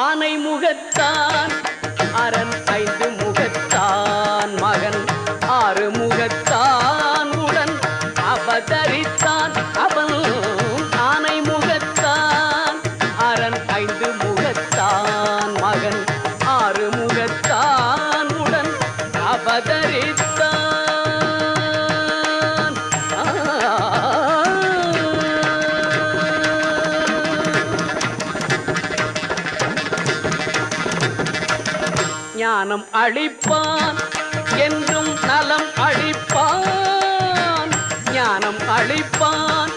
ஆனை முகத்தான் அரண் ஐந்து முகத்தான் மகன் ஆறு முகத்தான் உடன் அவதரித்தான் அவன் ஆனை முகத்தான் அரண் ஐந்து முகத்தான் மகன் ஆறு முகத்தான் உடன் அவதரித்தான் ஞானம் அளிப்பான் என்றும் நலம் அளிப்பான் ஞானம் அளிப்பான்